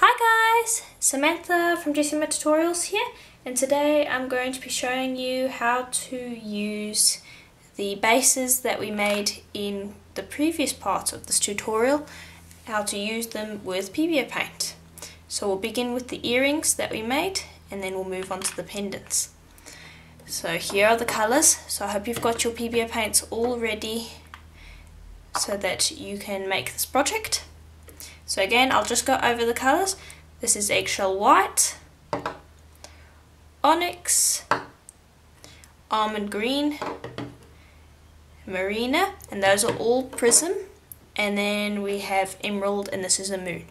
Hi guys, Samantha from Jessama Tutorials here, and today I'm going to be showing you how to use the bases that we made in the previous part of this tutorial, how to use them with Pebeo Paint. So we'll begin with the earrings that we made and then we'll move on to the pendants. So here are the colours, so I hope you've got your Pebeo Paints all ready so that you can make this project. So again, I'll just go over the colours. This is eggshell white, onyx, almond green, marina, and those are all prism. And then we have emerald, and this is a moon.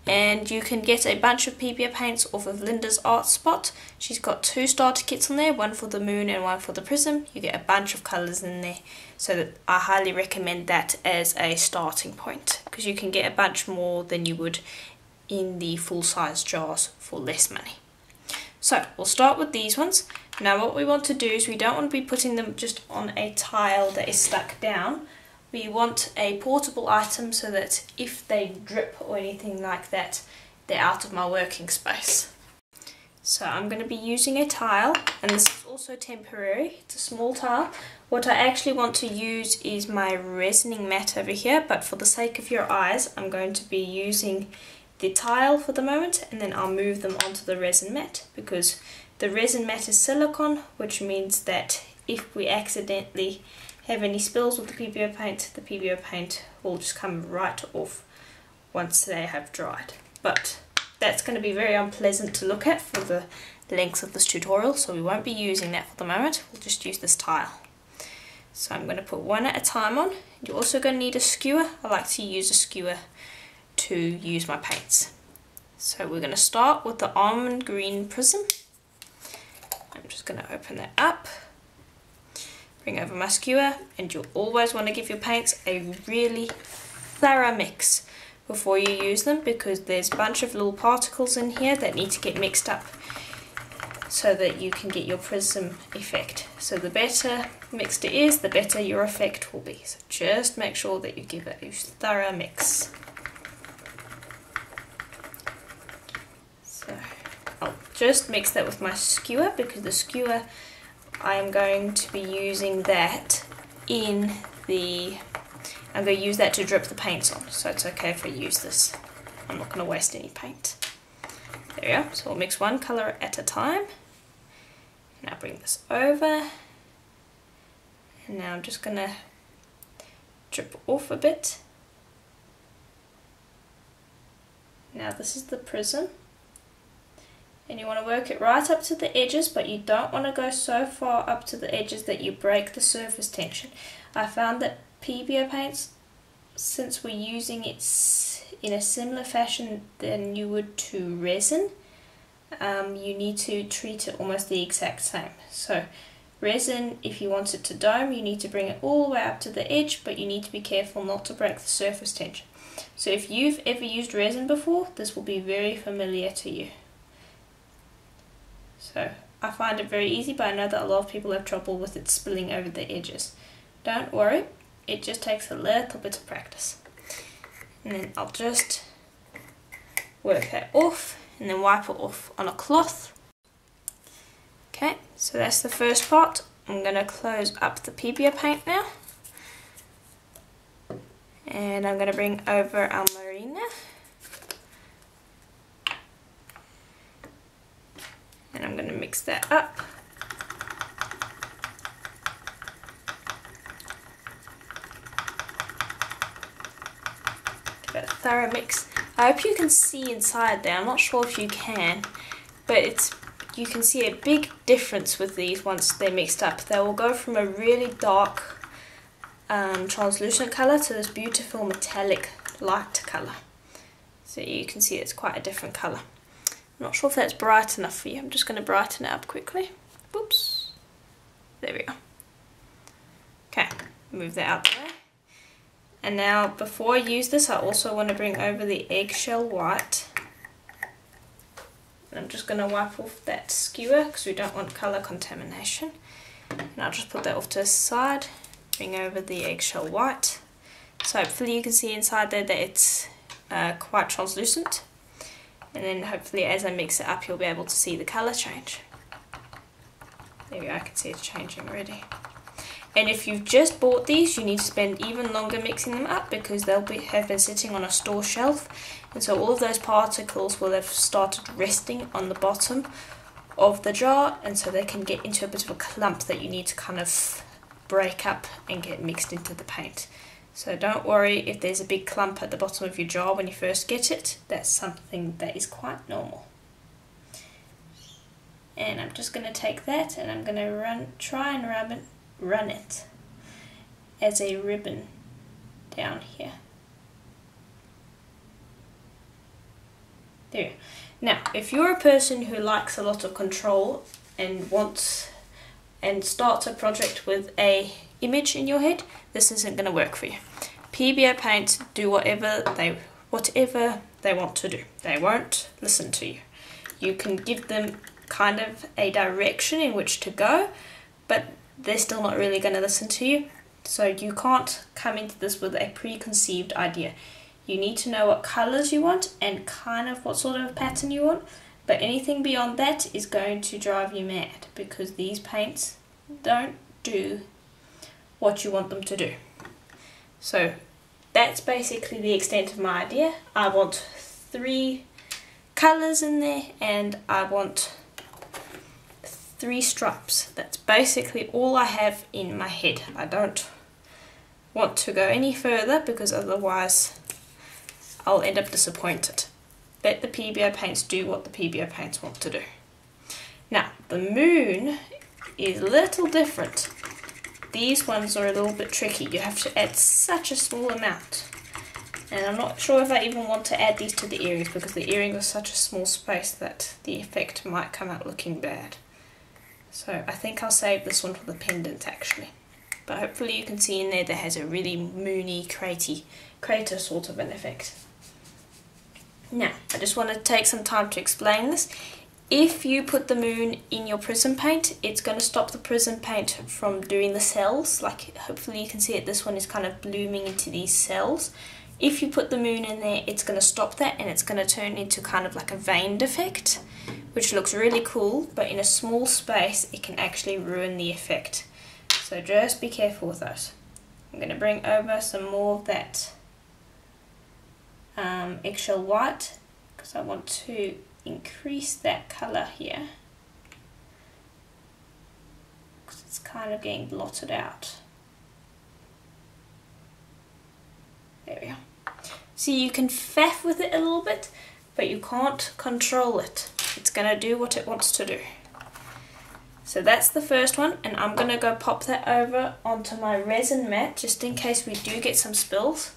And you can get a bunch of Pebeo Paints off of Linda's Art Spot. She's got two starter kits on there, one for the moon and one for the prism. You get a bunch of colours in there, so that I highly recommend that as a starting point, because you can get a bunch more than you would in the full-size jars for less money. So we'll start with these ones. Now what we want to do is we don't want to be putting them just on a tile that is stuck down. We want a portable item so that if they drip or anything like that, they're out of my working space. So I'm going to be using a tile, and this is also temporary. It's a small tile. What I actually want to use is my resining mat over here, but for the sake of your eyes, I'm going to be using the tile for the moment, and then I'll move them onto the resin mat, because the resin mat is silicone, which means that if we accidentally have any spills with the Pebeo Paint will just come right off once they have dried. But that's going to be very unpleasant to look at for the length of this tutorial, so we won't be using that for the moment. We'll just use this tile. So I'm going to put one at a time on. You're also going to need a skewer. I like to use a skewer to use my paints. So we're going to start with the almond green prism. I'm just going to open that up. Bring over my skewer, and you'll always want to give your paints a really thorough mix before you use them, because there's a bunch of little particles in here that need to get mixed up so that you can get your prism effect. So the better mixed it is, the better your effect will be. So just make sure that you give it a thorough mix. So I'll just mix that with my skewer, because the skewer, I am going to be using that I'm going to use that to drip the paints on, so it's okay if I use this. I'm not going to waste any paint. There we go. So we'll mix one colour at a time. Now bring this over. And now I'm just going to drip off a bit. Now this is the prism. And you want to work it right up to the edges, but you don't want to go so far up to the edges that you break the surface tension. I found that Pebeo Paints, since we're using it in a similar fashion than you would to resin, you need to treat it almost the exact same. So resin, if you want it to dome, you need to bring it all the way up to the edge, but you need to be careful not to break the surface tension. So if you've ever used resin before, this will be very familiar to you. So I find it very easy, but I know that a lot of people have trouble with it spilling over the edges. Don't worry, it just takes a little bit of practice. And then I'll just work that off and then wipe it off on a cloth. Okay, so that's the first part. I'm going to close up the Pebeo Paint now. And I'm going to bring over our marina. And I'm going to mix that up. Give it a thorough mix. I hope you can see inside there. I'm not sure if you can, but you can see a big difference with these once they're mixed up. They will go from a really dark translucent colour to this beautiful metallic light colour. So you can see it's quite a different colour. I'm not sure if that's bright enough for you. I'm just going to brighten it up quickly. Whoops. There we go. Okay, move that out the way. And now, before I use this, I also want to bring over the eggshell white. And I'm just going to wipe off that skewer because we don't want colour contamination. And I'll just put that off to the side. Bring over the eggshell white. So hopefully you can see inside there that it's quite translucent. and then hopefully as I mix it up you'll be able to see the colour change. There we go, I can see it's changing already. And if you've just bought these, you need to spend even longer mixing them up because they'll have been sitting on a store shelf, and so all of those particles will have started resting on the bottom of the jar, and so they can get into a bit of a clump that you need to kind of break up and get mixed into the paint. So don't worry if there's a big clump at the bottom of your jar when you first get it. That's something that is quite normal. And I'm just going to take that and I'm going to try and run it as a ribbon down here. There. Now, if you're a person who likes a lot of control and starts a project with a image in your head, this isn't going to work for you. Pebeo Paint do whatever they want to do. They won't listen to you. You can give them kind of a direction in which to go, but they're still not really going to listen to you. So you can't come into this with a preconceived idea. You need to know what colours you want and kind of what sort of pattern you want, but anything beyond that is going to drive you mad because these paints don't do what you want them to do. So that's basically the extent of my idea. I want 3 colours in there and I want 3 stripes. That's basically all I have in my head. I don't want to go any further because otherwise I'll end up disappointed. Let the Pebeo Paints do what the Pebeo Paints want to do. Now, the moon is a little different. These ones are a little bit tricky. You have to add such a small amount. And I'm not sure if I even want to add these to the earrings because the earrings are such a small space that the effect might come out looking bad. So I think I'll save this one for the pendant actually. But hopefully you can see in there that has a really moony, crater sort of an effect. Now, I just want to take some time to explain this. If you put the moon in your prism paint, it's going to stop the prism paint from doing the cells. Like, hopefully you can see it, this one is kind of blooming into these cells. If you put the moon in there, it's going to stop that and it's going to turn into kind of like a veined effect, which looks really cool, but in a small space it can actually ruin the effect. So just be careful with those. I'm going to bring over some more of that eggshell white because I want to increase that colour here because it's kind of getting blotted out. There we go. See, you can faff with it a little bit, but you can't control it. It's going to do what it wants to do. So that's the first one, and I'm going to go pop that over onto my resin mat just in case we do get some spills.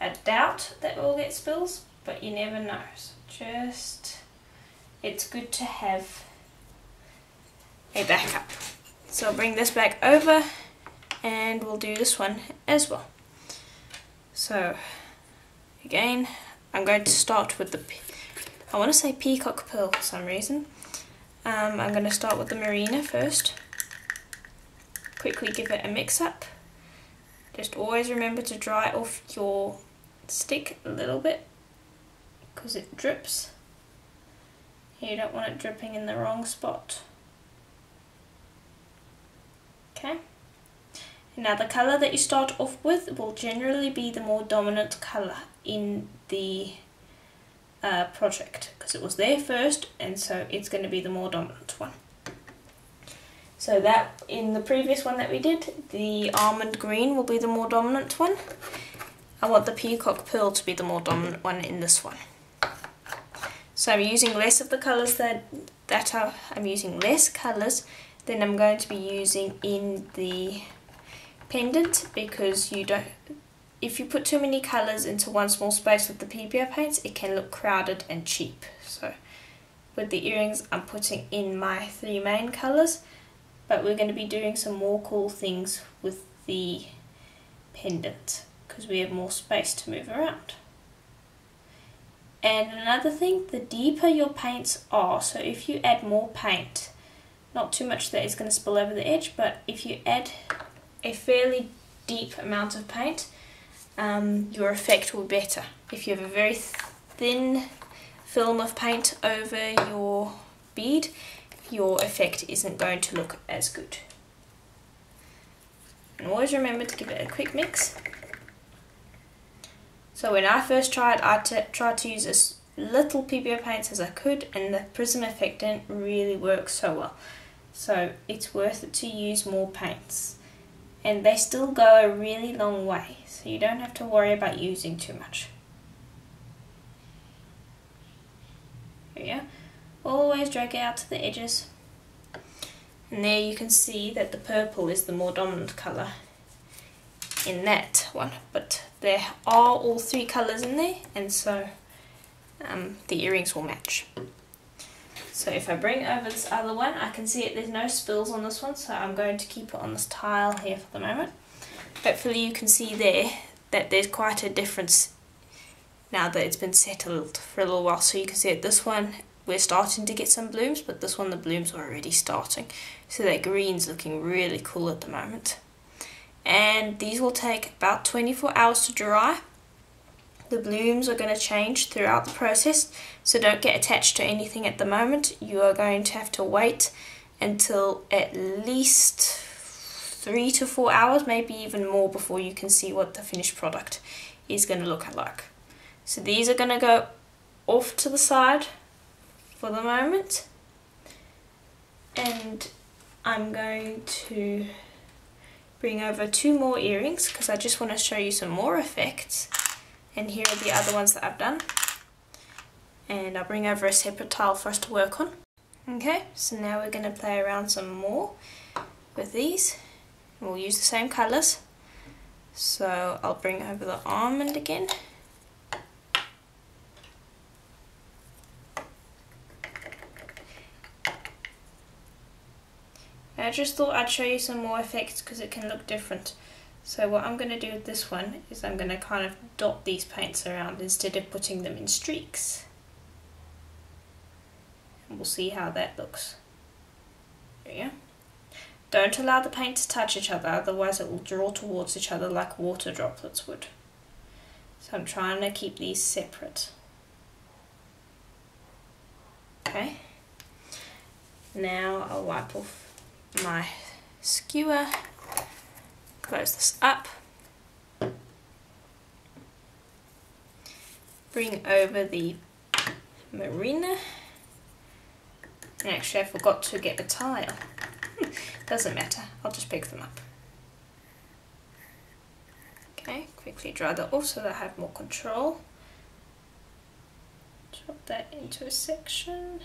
I doubt that we'll get spills, but you never know. So it's good to have a backup. So I'll bring this back over and we'll do this one as well. So again, I'm going to start with I want to say peacock pearl for some reason. I'm going to start with the marina first. Quickly give it a mix up. Just always remember to dry off your stick a little bit because it drips. You don't want it dripping in the wrong spot. Okay. Now the colour that you start off with will generally be the more dominant colour in the project because it was there first, and so it's going to be the more dominant one. So that in the previous one that we did, the almond green will be the more dominant one. I want the peacock pearl to be the more dominant one in this one. So I'm using less of the colours I'm using less colours than I'm going to be using in the pendant because if you put too many colours into one small space with the Pebeo paints, it can look crowded and cheap. So with the earrings I'm putting in my 3 main colours, but we're going to be doing some more cool things with the pendant because we have more space to move around. And another thing, the deeper your paints are, so if you add more paint, not too much that is going to spill over the edge, but if you add a fairly deep amount of paint, your effect will be better. If you have a very thin film of paint over your bead, your effect isn't going to look as good. And always remember to give it a quick mix. So when I first tried, I tried to use as little Pebeo paints as I could, and the prism effect didn't really work so well. So it's worth it to use more paints. And they still go a really long way, so you don't have to worry about using too much. There you go. Always drag it out to the edges. And there you can see that the purple is the more dominant colour in that one. But there are all three colours in there, and so the earrings will match. So if I bring over this other one, I can see it, there's no spills on this one, so I'm going to keep it on this tile here for the moment. Hopefully you can see there that there's quite a difference now that it's been settled for a little while. So you can see at this one we're starting to get some blooms, but this one the blooms are already starting. So that green's looking really cool at the moment. And these will take about 24 hours to dry. The blooms are going to change throughout the process, so don't get attached to anything at the moment. You are going to have to wait until at least 3 to 4 hours, maybe even more, before you can see what the finished product is going to look like. So these are going to go off to the side for the moment, and I'm going to bring over 2 more earrings because I just want to show you some more effects. And here are the other ones that I've done. And I'll bring over a separate tile for us to work on. Okay, so now we're going to play around some more with these. We'll use the same colours. So I'll bring over the almond again. I just thought I'd show you some more effects because it can look different. So what I'm going to do with this one is I'm going to kind of dot these paints around instead of putting them in streaks. And we'll see how that looks. There you go. Don't allow the paint to touch each other, otherwise it will draw towards each other like water droplets would. So I'm trying to keep these separate. Okay. Now I'll wipe off my skewer. Close this up, bring over the marina, and actually I forgot to get the tile. Doesn't matter, I'll just pick them up. Okay, quickly dry that off so that I have more control. Drop that into a section.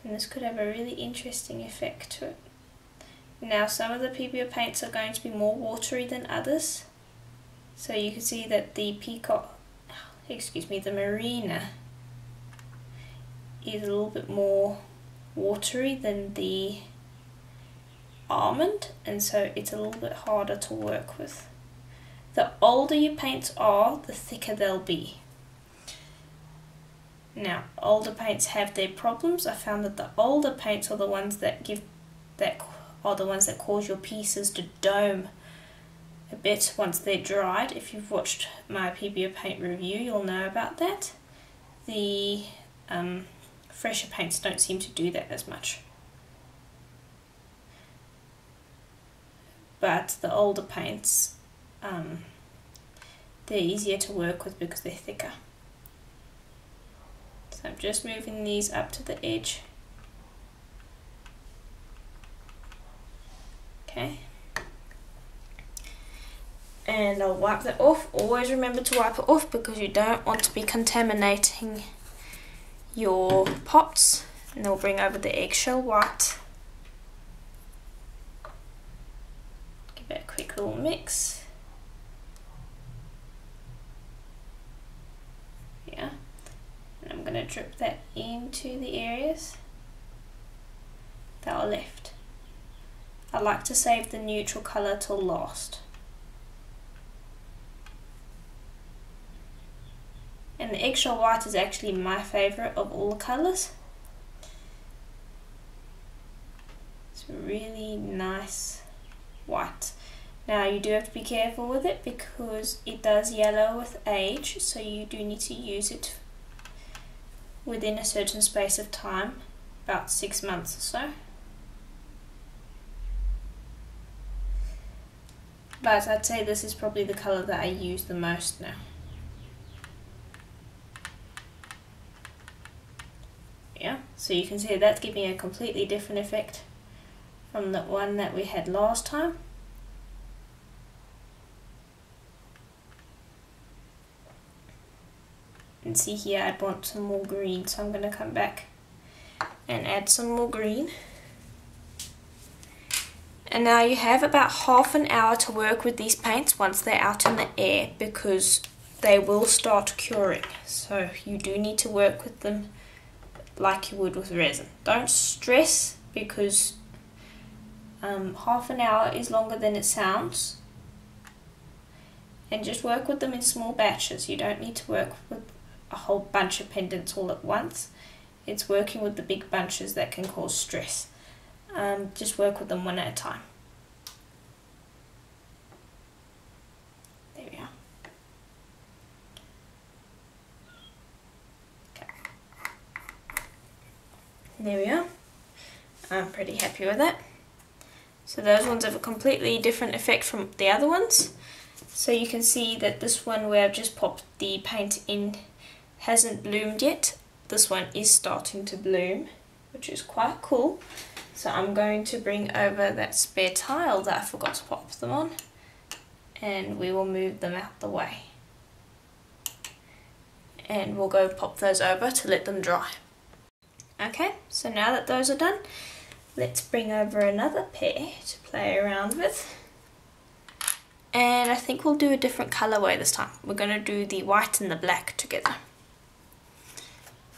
And this could have a really interesting effect to it. Now some of the Pebeo paints are going to be more watery than others. So you can see that the the marina is a little bit more watery than the almond, and so it's a little bit harder to work with. The older your paints are, the thicker they'll be. Now, older paints have their problems. I found that the older paints are the ones that cause your pieces to dome a bit once they're dried. If you've watched my Pebeo paint review, you'll know about that. The fresher paints don't seem to do that as much. But the older paints, they're easier to work with because they're thicker. So I'm just moving these up to the edge. Okay. And I'll wipe that off. Always remember to wipe it off because you don't want to be contaminating your pots. And then we'll bring over the eggshell white. Give it a quick little mix. Yeah. And I'm going to drip that into the areas that are left. I like to save the neutral colour till last. And the eggshell white is actually my favourite of all the colours. It's a really nice white. Now you do have to be careful with it because it does yellow with age, so you do need to use it within a certain space of time, about 6 months or so. But I'd say this is probably the colour that I use the most now. Yeah, so you can see that's giving a completely different effect from the one that we had last time. And see here, I'd want some more green, so I'm going to come back and add some more green. And now you have about half an hour to work with these paints once they're out in the air, because they will start curing. So you do need to work with them like you would with resin. Don't stress, because half an hour is longer than it sounds. And just work with them in small batches. You don't need to work with a whole bunch of pendants all at once. It's working with the big bunches that can cause stress. Just work with them one at a time. There we are. Okay. There we are. I'm pretty happy with that. So those ones have a completely different effect from the other ones. So you can see that this one where I've just popped the paint in hasn't bloomed yet. This one is starting to bloom, which is quite cool. So I'm going to bring over that spare tile that I forgot to pop them on, and we will move them out the way. And we'll go pop those over to let them dry. Okay, so now that those are done, let's bring over another pair to play around with. And I think we'll do a different colourway this time. We're going to do the white and the black together.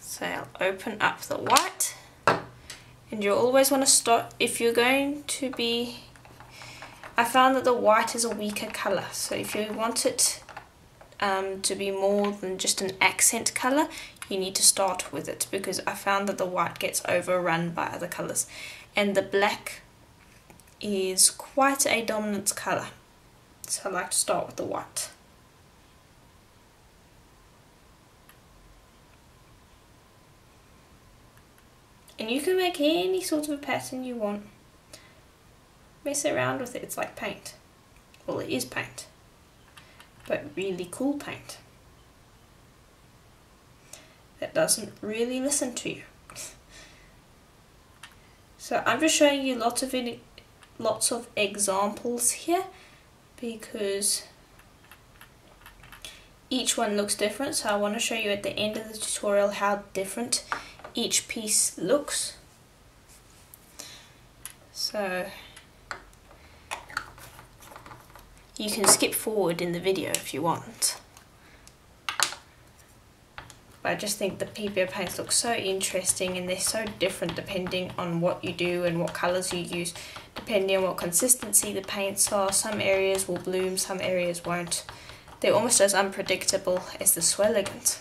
So I'll open up the white, and you'll always want to start, if you're going to be, I found that the white is a weaker colour, so if you want it to be more than just an accent colour, you need to start with it, because I found that the white gets overrun by other colours, and the black is quite a dominant colour, so I like to start with the white. And you can make any sort of a pattern you want. Mess around with it, it's like paint. Well, it is paint, but really cool paint that doesn't really listen to you. So I'm just showing you lots of examples here, because each one looks different, so I want to show you at the end of the tutorial how different each piece looks. So you can skip forward in the video if you want, but I just think the Pebeo paints look so interesting, and they're so different depending on what you do and what colours you use, depending on what consistency the paints are. Some areas will bloom, some areas won't. They're almost as unpredictable as the Swelligans,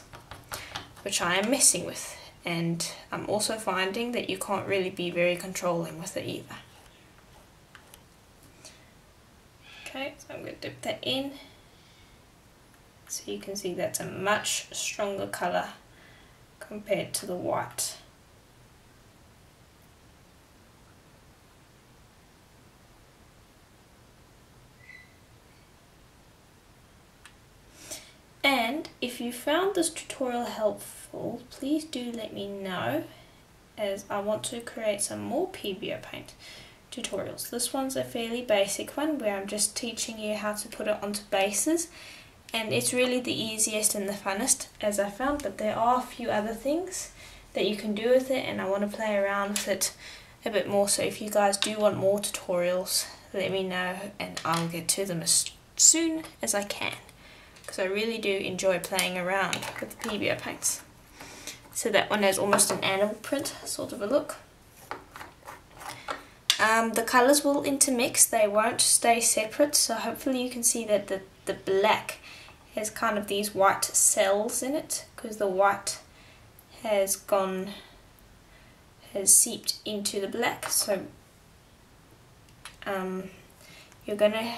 which I am messing with. And I'm also finding that you can't really be very controlling with it either. Okay, so I'm going to dip that in. So you can see that's a much stronger colour compared to the white. And if you found this tutorial helpful, please do let me know, as I want to create some more Pebeo Paint tutorials. This one's a fairly basic one where I'm just teaching you how to put it onto bases, and it's really the easiest and the funnest, as I found, but there are a few other things that you can do with it, and I want to play around with it a bit more. So if you guys do want more tutorials, let me know and I'll get to them as soon as I can, because I really do enjoy playing around with the Pebeo paints. So that one has almost an animal print sort of a look. The colours will intermix, they won't stay separate, so hopefully you can see that the black has kind of these white cells in it, because the white has seeped into the black. So you're going to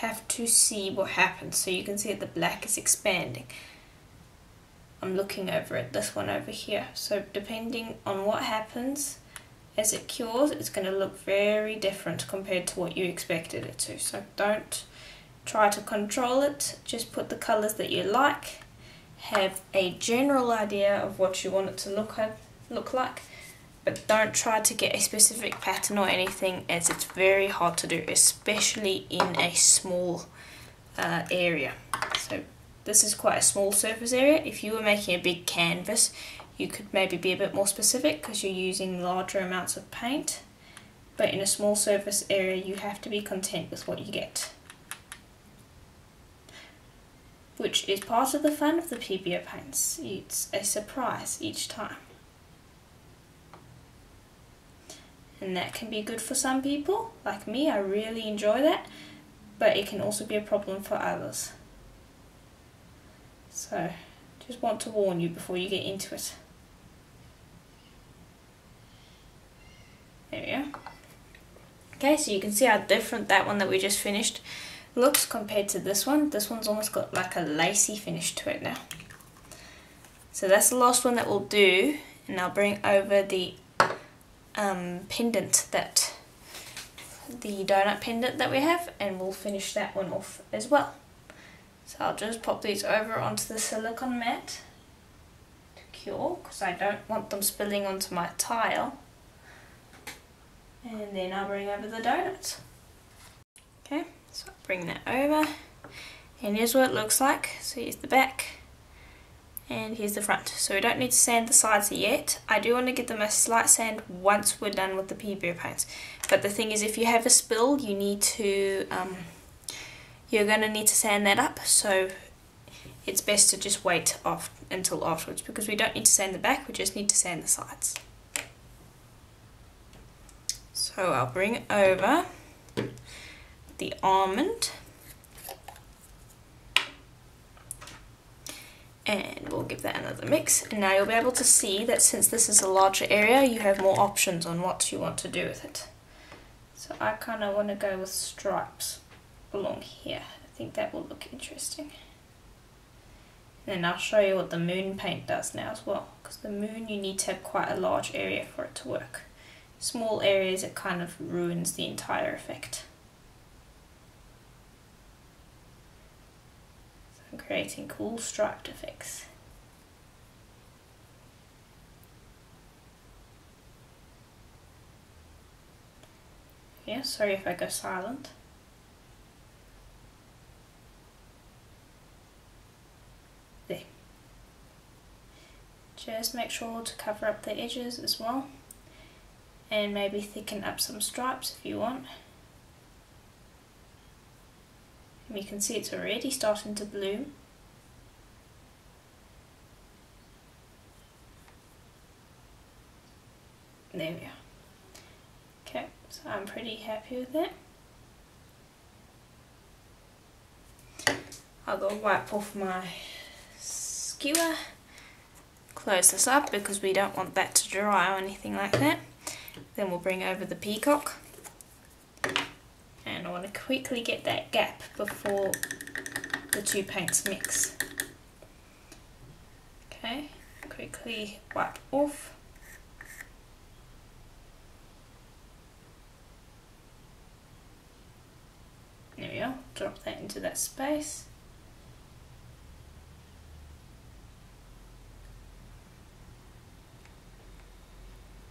have to see what happens. So you can see that the black is expanding. I'm looking over at this one over here. So depending on what happens as it cures, it's going to look very different compared to what you expected it to. So don't try to control it, just put the colours that you like, have a general idea of what you want it to look like, but don't try to get a specific pattern or anything, as it's very hard to do, especially in a small area. So this is quite a small surface area. If you were making a big canvas, you could maybe be a bit more specific because you're using larger amounts of paint, but in a small surface area you have to be content with what you get, which is part of the fun of the Pebeo paints. It's a surprise each time. And that can be good for some people, like me. I really enjoy that, but it can also be a problem for others. So just want to warn you before you get into it. There we go. Okay, so you can see how different that one that we just finished looks compared to this one. This one's almost got like a lacy finish to it now. So that's the last one that we'll do, and I'll bring over the pendant, the donut pendant that we have, and we'll finish that one off as well. So I'll just pop these over onto the silicone mat to cure, because I don't want them spilling onto my tile. And then I'll bring over the donuts. Okay, so I'll bring that over, and here's what it looks like. So here's the back, and here's the front. So we don't need to sand the sides yet. I do want to give them a slight sand once we're done with the Pebeo paints. But the thing is, if you have a spill, you need to, you're going to need to sand that up. So it's best to just wait off until afterwards, because we don't need to sand the back, we just need to sand the sides. So I'll bring over the almond, and we'll give that another mix. And now you'll be able to see that since this is a larger area, you have more options on what you want to do with it. So I kind of want to go with stripes along here. I think that will look interesting. And then I'll show you what the moon paint does now as well, because the moon, you need to have quite a large area for it to work. Small areas, it kind of ruins the entire effect. So I'm creating cool striped effects. Yeah, sorry if I go silent. There. Just make sure to cover up the edges as well, and maybe thicken up some stripes if you want. And you can see it's already starting to bloom. There we are. Okay, so I'm pretty happy with that. I'll go wipe off my skewer, close this up because we don't want that to dry or anything like that. Then we'll bring over the peacock, and I want to quickly get that gap before the two paints mix. Okay, quickly wipe off. There we go, drop that into that space.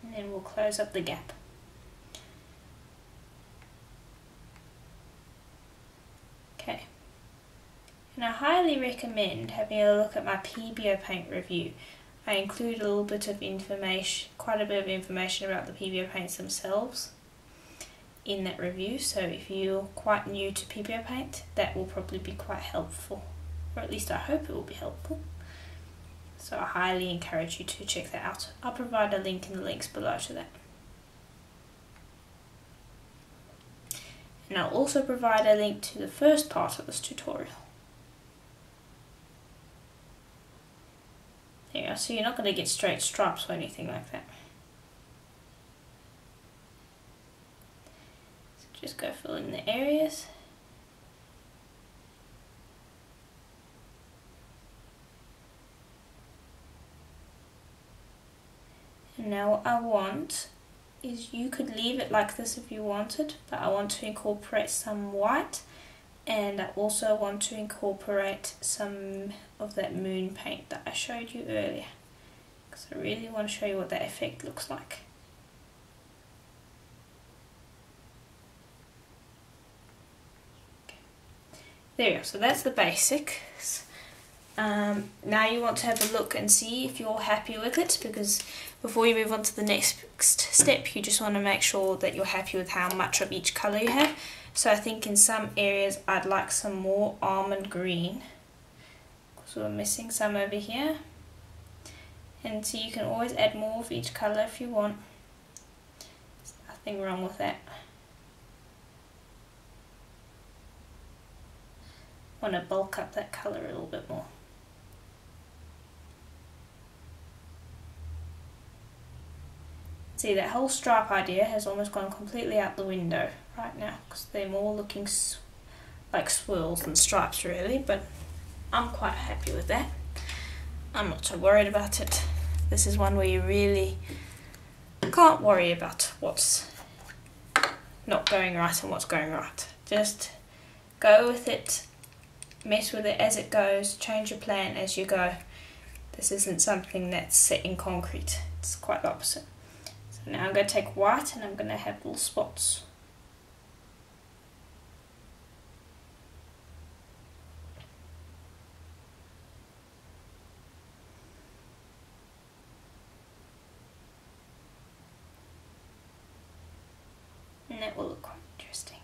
And then we'll close up the gap. Okay. And I highly recommend having a look at my Pebeo paint review. I include a little bit of information, quite a bit of information about the Pebeo paints themselves in that review. So if you're quite new to Pebeo paint, that will probably be quite helpful, or at least I hope it will be helpful. So I highly encourage you to check that out. I'll provide a link in the links below to that. And I'll also provide a link to the first part of this tutorial. There you go, so you're not going to get straight stripes or anything like that. So just go fill in the areas. Now what I want is, you could leave it like this if you wanted, but I want to incorporate some white, and I also want to incorporate some of that moon paint that I showed you earlier, because I really want to show you what that effect looks like. Okay. There you go, so that's the basics. Now you want to have a look and see if you're happy with it, because before you move on to the next step you just want to make sure that you're happy with how much of each colour you have. So I think in some areas I'd like some more almond green, so we're missing some over here, and so you can always add more of each colour if you want. There's nothing wrong with that. Want to bulk up that colour a little bit more. See, that whole stripe idea has almost gone completely out the window right now, because they're more looking like swirls than stripes really, but I'm quite happy with that. I'm not so worried about it. This is one where you really can't worry about what's not going right and what's going right. Just go with it, mess with it as it goes, change your plan as you go. This isn't something that's set in concrete, it's quite the opposite. Now I'm going to take white and I'm going to have little spots. And that will look quite interesting.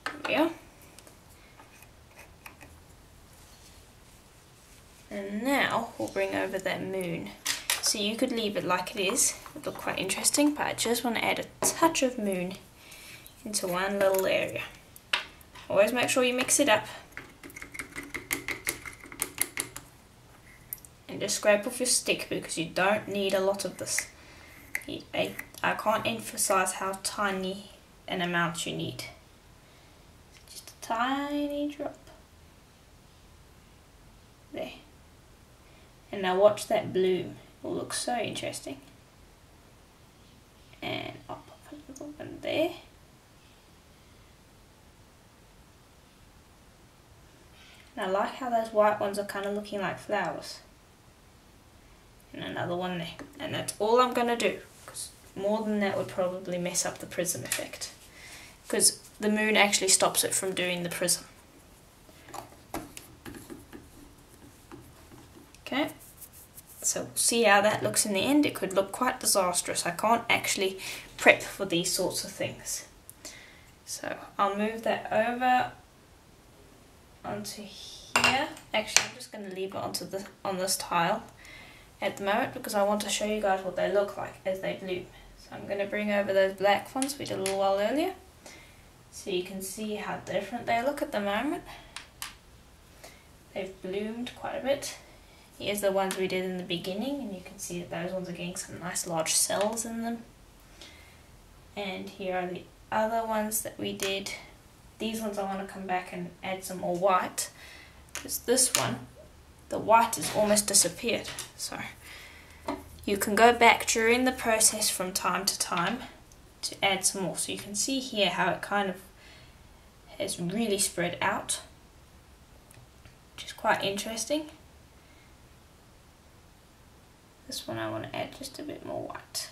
There we go. And now we'll bring over that moon. So you could leave it like it is, it would look quite interesting, but I just want to add a touch of moon into one little area. Always make sure you mix it up. And just scrape off your stick, because you don't need a lot of this. I can't emphasize how tiny an amount you need. Just a tiny drop. There. And now watch that bloom. It will look so interesting. And I'll pop a little one there. And I like how those white ones are kind of looking like flowers. And another one there. And that's all I'm going to do, because more than that would probably mess up the prism effect, because the moon actually stops it from doing the prism. Okay. So we'll see how that looks in the end. It could look quite disastrous. I can't actually prep for these sorts of things. So I'll move that over onto here. Actually, I'm just going to leave it on this tile at the moment, because I want to show you guys what they look like as they bloom. So I'm going to bring over those black ones we did a little while earlier, so you can see how different they look at the moment. They've bloomed quite a bit. Here's the ones we did in the beginning, and you can see that those ones are getting some nice large cells in them. And here are the other ones that we did. These ones I want to come back and add some more white, because this one, the white has almost disappeared. So you can go back during the process from time to time to add some more. So you can see here how it kind of has really spread out, which is quite interesting. This one I want to add just a bit more white.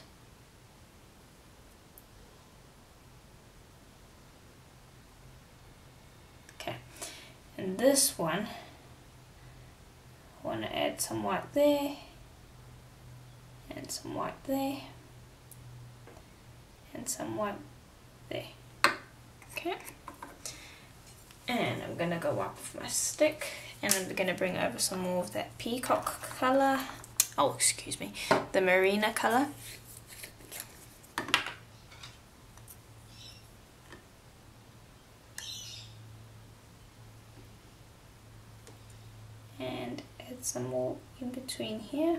Okay, and this one I want to add some white there, and some white there, and some white there. Okay, and I'm going to go up with my stick, and I'm going to bring over some more of that peacock colour. Oh, excuse me, the Marina colour. And add some more in between here.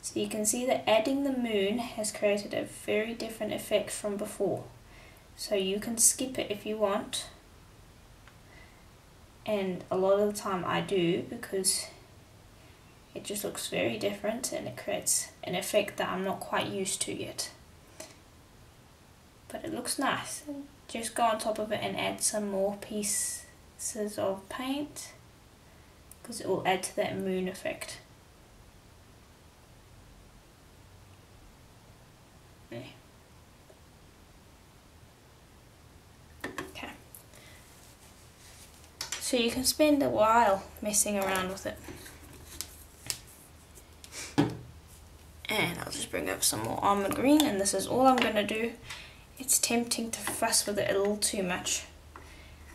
So you can see that adding the moon has created a very different effect from before. So you can skip it if you want. and a lot of the time I do, because it just looks very different and it creates an effect that I'm not quite used to yet. But it looks nice. Just go on top of it and add some more pieces of paint, because it will add to that moon effect. There. Okay. So you can spend a while messing around with it. And I'll just bring up some more almond green, and this is all I'm going to do. It's tempting to fuss with it a little too much,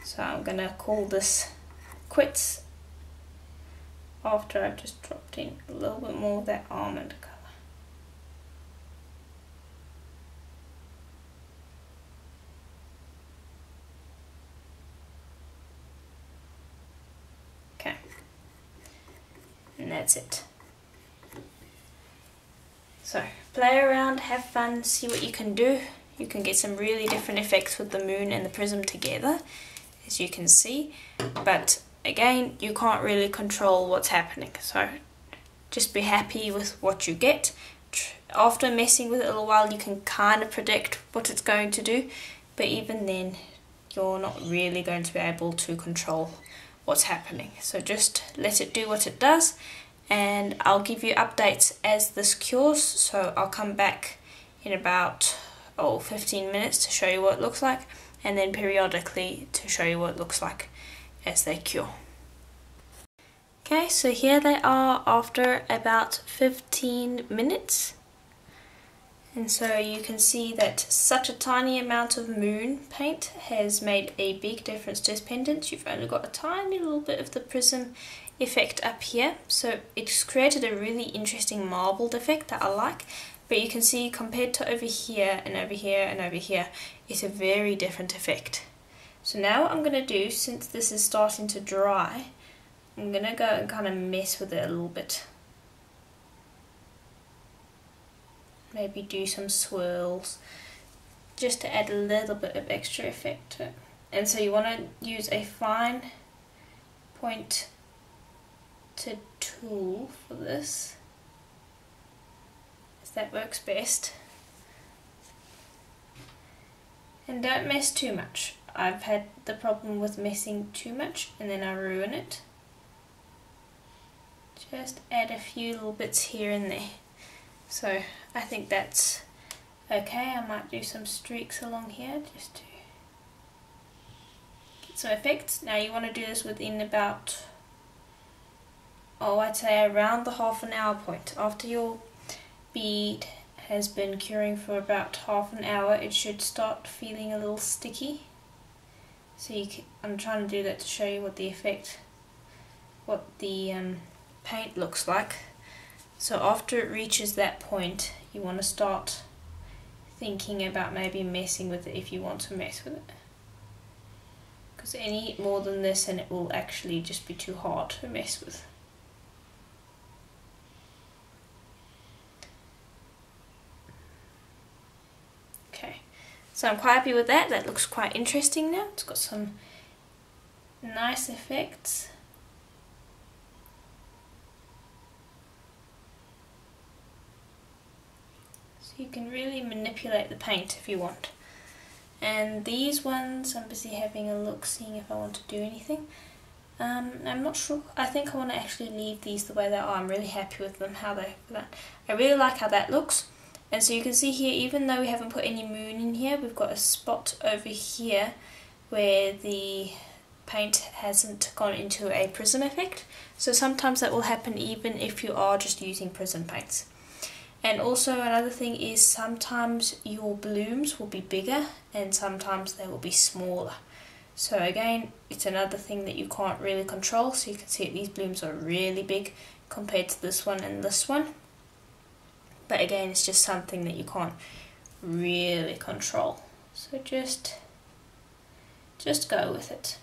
so I'm going to call this quits after I've just dropped in a little bit more of that almond colour. Okay, and that's it. So play around, have fun, see what you can do. You can get some really different effects with the moon and the prism together, as you can see, but again, you can't really control what's happening, so just be happy with what you get. After messing with it a little while, you can kind of predict what it's going to do, but even then you're not really going to be able to control what's happening. So just let it do what it does, and I'll give you updates as this cures. So I'll come back in about 15 minutes to show you what it looks like, and then periodically to show you what it looks like as they cure. Okay, so here they are after about 15 minutes. And so you can see that such a tiny amount of moon paint has made a big difference to this pendant. You've only got a tiny little bit of the prism effect up here, so it's created a really interesting marbled effect that I like. But you can see compared to over here and over here and over here, it's a very different effect. So now what I'm going to do, since this is starting to dry, I'm going to go and kind of mess with it a little bit. Maybe do some swirls, just to add a little bit of extra effect to it. And so you want to use a fine pointed tool for this, as that works best. And don't mess too much. I've had the problem with messing too much and then I ruin it. Just add a few little bits here and there. So I think that's okay. I might do some streaks along here just to get some effects. Now you want to do this within about, I'd say around the half an hour point. After your bead has been curing for about half an hour, it should start feeling a little sticky. So I'm trying to do that to show you what the effect, what the paint looks like. So after it reaches that point, you want to start thinking about maybe messing with it if you want to mess with it. Because any more than this and it will actually just be too hard to mess with. Okay, so I'm quite happy with that. That looks quite interesting now. It's got some nice effects. You can really manipulate the paint if you want. And these ones, I'm busy having a look, seeing if I want to do anything. I'm not sure. I think I want to actually leave these the way they are. I'm really happy with them, I really like how that looks. And so you can see here, even though we haven't put any moon in here, we've got a spot over here where the paint hasn't gone into a prism effect. So sometimes that will happen even if you are just using prism paints. And also another thing is sometimes your blooms will be bigger and sometimes they will be smaller. So again, it's another thing that you can't really control. So you can see these blooms are really big compared to this one and this one. But again, it's just something that you can't really control. So just go with it.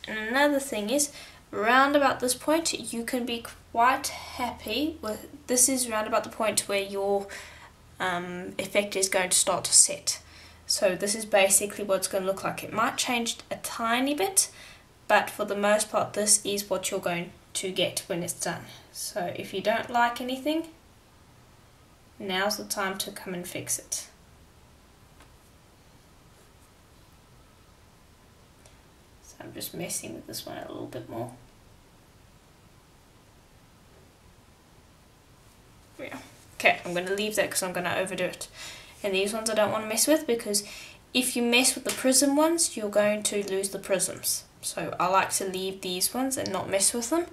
And another thing is, round about this point, you can be quite happy with, this is round about the point where your effect is going to start to set. So this is basically what it's going to look like. It might change a tiny bit, but for the most part this is what you're going to get when it's done. So if you don't like anything, now's the time to come and fix it. So I'm just messing with this one a little bit more. Yeah. Okay, I'm going to leave that because I'm going to overdo it. And these ones I don't want to mess with, because if you mess with the prism ones, you're going to lose the prisms. So I like to leave these ones and not mess with them.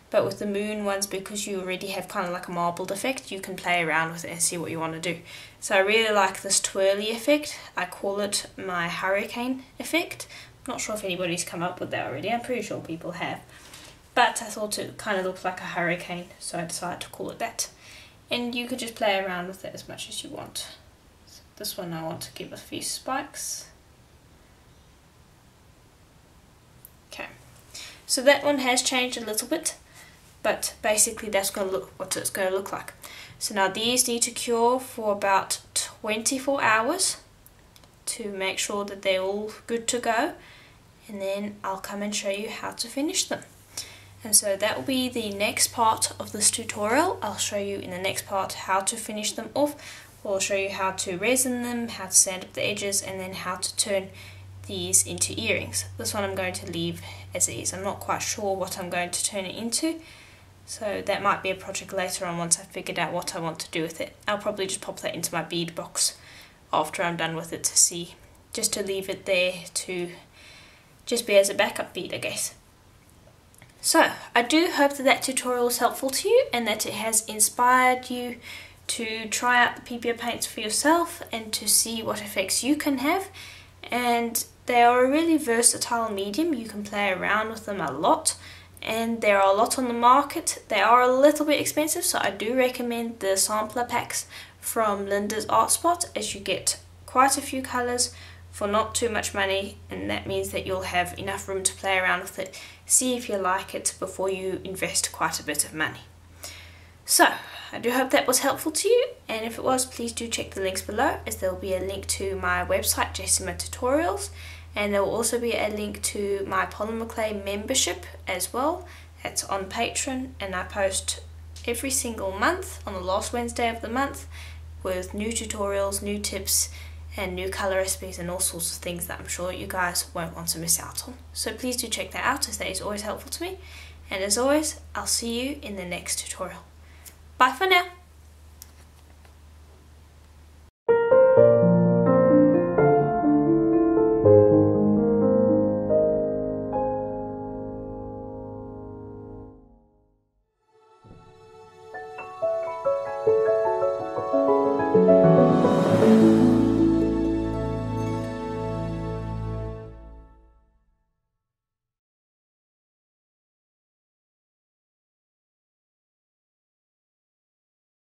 But with the moon ones, because you already have kind of like a marbled effect, you can play around with it and see what you want to do. So I really like this twirly effect. I call it my hurricane effect. I'm not sure if anybody's come up with that already. I'm pretty sure people have. But I thought it kind of looked like a hurricane, so I decided to call it that. And you could just play around with it as much as you want. So this one I want to give a few spikes. Okay, so that one has changed a little bit, but basically that's going to look what it's going to look like. So now these need to cure for about 24 hours to make sure that they're all good to go, and then I'll come and show you how to finish them. And so that will be the next part of this tutorial. I'll show you in the next part how to finish them off. We'll show you how to resin them, how to sand up the edges, and then how to turn these into earrings. This one I'm going to leave as is. I'm not quite sure what I'm going to turn it into, so that might be a project later on once I've figured out what I want to do with it. I'll probably just pop that into my bead box after I'm done with it to see, just to leave it there to just be as a backup bead, I guess. So I do hope that that tutorial was helpful to you and that it has inspired you to try out the Pebeo paints for yourself and to see what effects you can have. And they are a really versatile medium. You can play around with them a lot, and there are a lot on the market. They are a little bit expensive, so I do recommend the sampler packs from Linda's Art Spot, as you get quite a few colours for not too much money, and that means that you'll have enough room to play around with it, see if you like it before you invest quite a bit of money. So I do hope that was helpful to you, and if it was, please do check the links below, as there will be a link to my website Jessama Tutorials, and there will also be a link to my Polymer Clay membership as well. It's on Patreon, and I post every single month on the last Wednesday of the month with new tutorials, new tips, and new colour recipes and all sorts of things that I'm sure you guys won't want to miss out on. So please do check that out, as that is always helpful to me. And as always, I'll see you in the next tutorial. Bye for now!